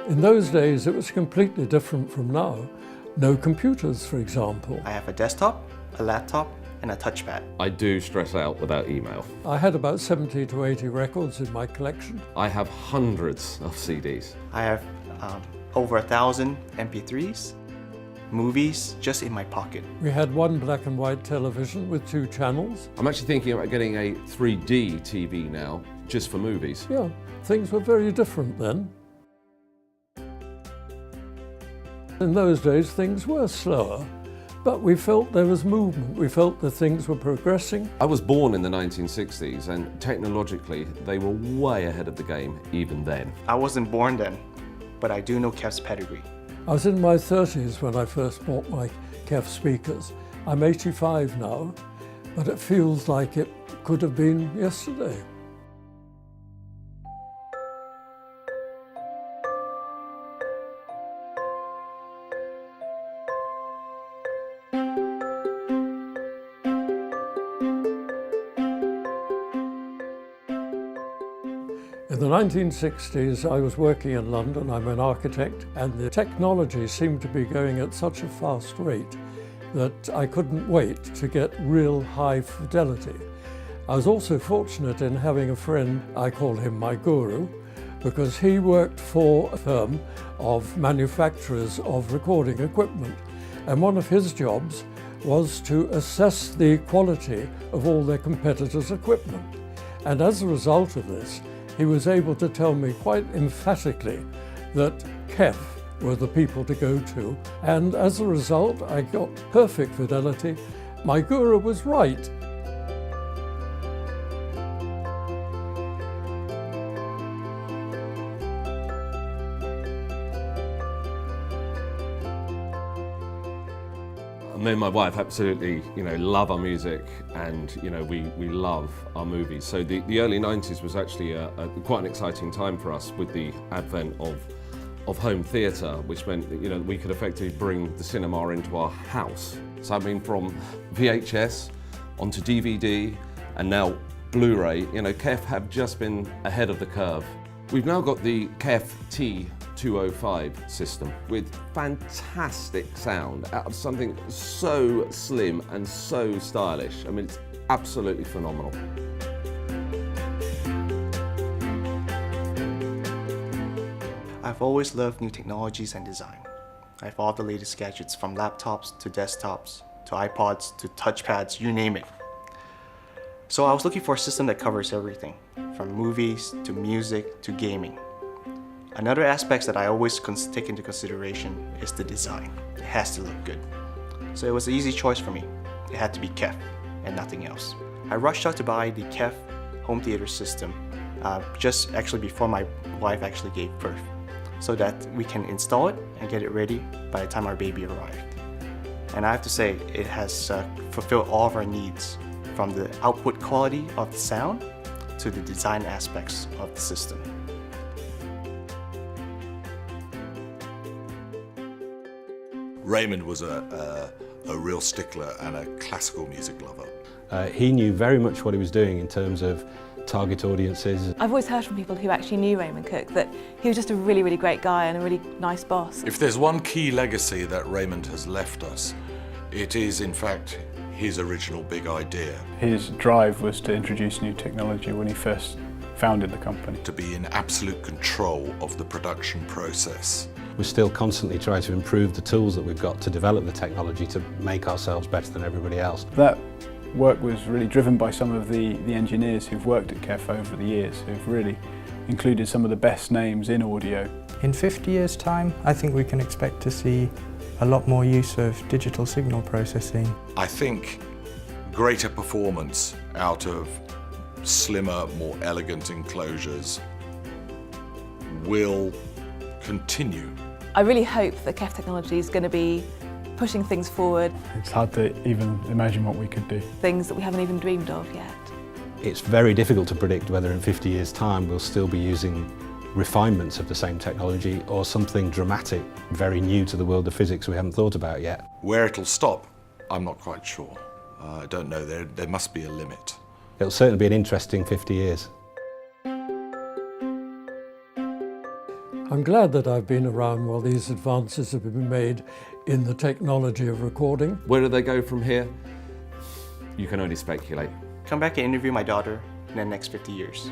In those days, it was completely different from now. No computers, for example. I have a desktop, a laptop, and a touchpad. I do stress out without email. I had about 70 to 80 records in my collection. I have hundreds of CDs. I have over 1,000 MP3s, movies just in my pocket. We had one black and white television with 2 channels. I'm actually thinking about getting a 3D TV now, just for movies. Yeah, things were very different then. In those days, things were slower, but we felt there was movement. We felt that things were progressing. I was born in the 1960s, and technologically, they were way ahead of the game even then. I wasn't born then, but I do know KEF's pedigree. I was in my 30s when I first bought my KEF speakers. I'm 85 now, but it feels like it could have been yesterday. In the 1960s, I was working in London. I'm an architect, and the technology seemed to be going at such a fast rate that I couldn't wait to get real high fidelity. I was also fortunate in having a friend, I call him my guru, because he worked for a firm of manufacturers of recording equipment. And one of his jobs was to assess the quality of all their competitors' equipment. And as a result of this, he was able to tell me quite emphatically that KEF were the people to go to, and as a result I got perfect fidelity. My guru was right. Me and my wife absolutely, love our music, and we love our movies. So the early 90s was actually quite an exciting time for us with the advent of home theatre, which meant that we could effectively bring the cinema into our house. So I mean, from VHS onto DVD and now Blu-ray, KEF have just been ahead of the curve. We've now got the KEF T205 system with fantastic sound out of something so slim and so stylish. I mean, it's absolutely phenomenal. I've always loved new technologies and design. I have all the latest gadgets from laptops to desktops to iPods to touchpads, you name it. So I was looking for a system that covers everything, from movies to music to gaming. Another aspect that I always take into consideration is the design. It has to look good. So it was an easy choice for me. It had to be KEF and nothing else. I rushed out to buy the KEF home theater system just actually before my wife actually gave birth, so that we can install it and get it ready by the time our baby arrived. And I have to say, it has fulfilled all of our needs, from the output quality of the sound to the design aspects of the system. Raymond was a real stickler and a classical music lover. He knew very much what he was doing in terms of target audiences. I've always heard from people who actually knew Raymond Cook that he was just a really, really great guy and a really nice boss. If there's one key legacy that Raymond has left us, it is in fact his original big idea. His drive was to introduce new technology when he first founded the company. To be in absolute control of the production process. We're still constantly trying to improve the tools that we've got to develop the technology to make ourselves better than everybody else. That work was really driven by some of the engineers who've worked at KEF over the years, who've really included some of the best names in audio. In 50 years' time, I think we can expect to see a lot more use of digital signal processing. I think greater performance out of slimmer, more elegant enclosures will continue. I really hope that KEF technology is going to be pushing things forward. It's hard to even imagine what we could do. Things that we haven't even dreamed of yet. It's very difficult to predict whether in 50 years' time we'll still be using refinements of the same technology or something dramatic, very new to the world of physics we haven't thought about yet. Where it'll stop, I'm not quite sure. I don't know, there must be a limit. It'll certainly be an interesting 50 years. I'm glad that I've been around while these advances have been made in the technology of recording. Where do they go from here? You can only speculate. Come back and interview my daughter in the next 50 years.